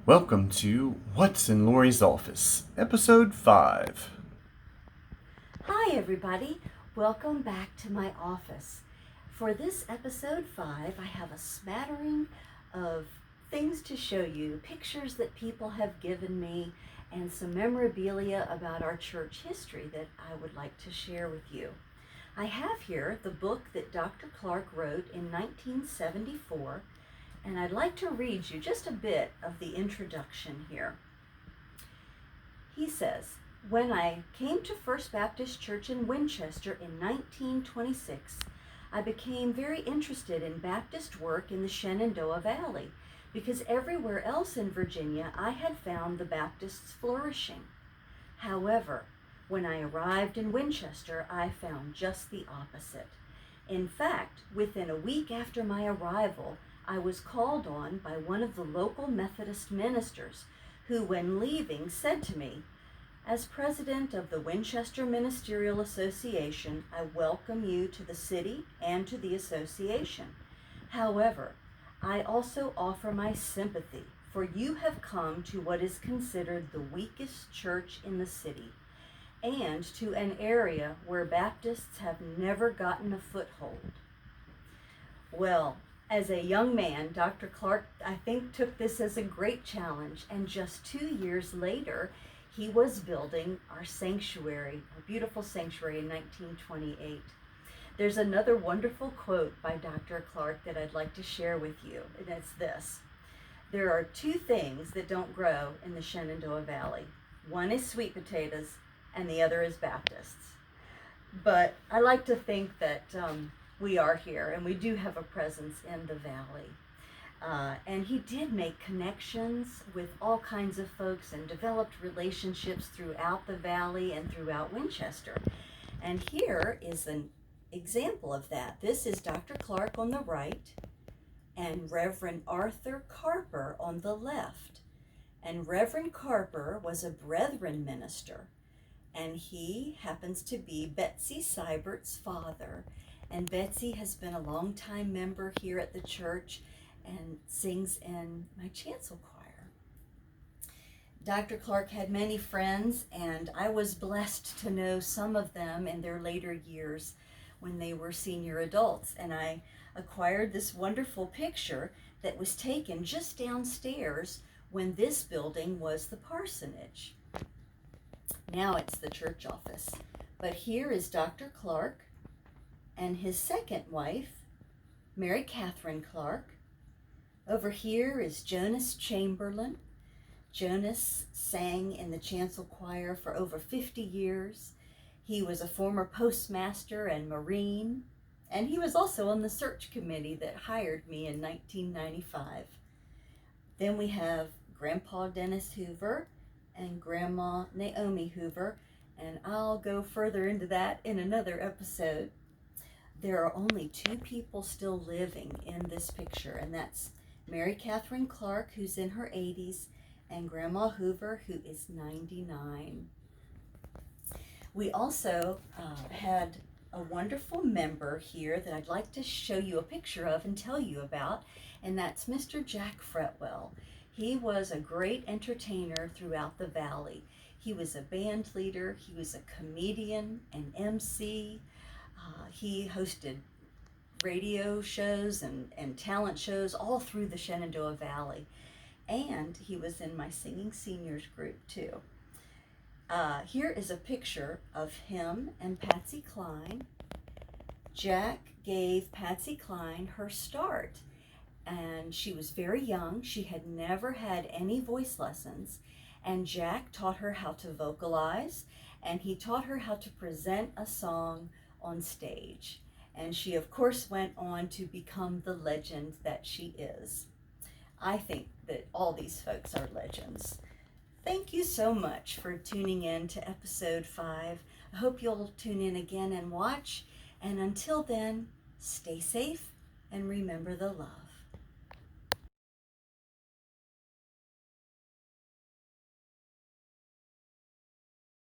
Welcome to What's in Lori's Office, Episode 5. Hi everybody, welcome back to my office. For this episode 5, I have a smattering of things to show you, pictures that people have given me, and some memorabilia about our church history that I would like to share with you. I have here the book that Dr. Clark wrote in 1974, and I'd like to read you just a bit of the introduction here. He says, "When I came to First Baptist Church in Winchester in 1926, I became very interested in Baptist work in the Shenandoah Valley because everywhere else in Virginia I had found the Baptists flourishing. However, when I arrived in Winchester, I found just the opposite. In fact, within a week after my arrival, I was called on by one of the local Methodist ministers who, when leaving, said to me, 'As president of the Winchester Ministerial Association, I welcome you to the city and to the association. However, I also offer my sympathy, for you have come to what is considered the weakest church in the city, and to an area where Baptists have never gotten a foothold.'" Well, as a young man, Dr. Clark, I think, took this as a great challenge, and just 2 years later, he was building our sanctuary, our beautiful sanctuary in 1928. There's another wonderful quote by Dr. Clark that I'd like to share with you, and it's this: "There are two things that don't grow in the Shenandoah Valley. One is sweet potatoes, and the other is Baptists." But I like to think that we are here, and we do have a presence in the valley. And he did make connections with all kinds of folks and developed relationships throughout the valley and throughout Winchester. And here is an example of that. This is Dr. Clark on the right and Reverend Arthur Carper on the left. And Reverend Carper was a Brethren minister, and he happens to be Betsy Seibert's father. And Betsy has been a longtime member here at the church and sings in my chancel choir. Dr. Clark had many friends, and I was blessed to know some of them in their later years when they were senior adults. And I acquired this wonderful picture that was taken just downstairs when this building was the parsonage. Now it's the church office. But here is Dr. Clark and his second wife, Mary Catherine Clark. Over here is Jonas Chamberlain. Jonas sang in the chancel choir for over 50 years. He was a former postmaster and Marine, and he was also on the search committee that hired me in 1995. Then we have Grandpa Dennis Hoover and Grandma Naomi Hoover, and I'll go further into that in another episode. There are only two people still living in this picture, and that's Mary Catherine Clark, who's in her 80s, and Grandma Hoover, who is 99. We also had a wonderful member here that I'd like to show you a picture of and tell you about, and that's Mr. Jack Fretwell. He was a great entertainer throughout the valley. He was a band leader, he was a comedian, an MC. He hosted radio shows and talent shows all through the Shenandoah Valley. And he was in my Singing Seniors group too. Here is a picture of him and Patsy Cline. Jack gave Patsy Cline her start, and she was very young. She had never had any voice lessons, and Jack taught her how to vocalize, and he taught her how to present a song on stage. And she, of course, went on to become the legend that she is. I think that all these folks are legends. Thank you so much for tuning in to episode 5. I hope you'll tune in again and watch. And until then, stay safe and remember the love.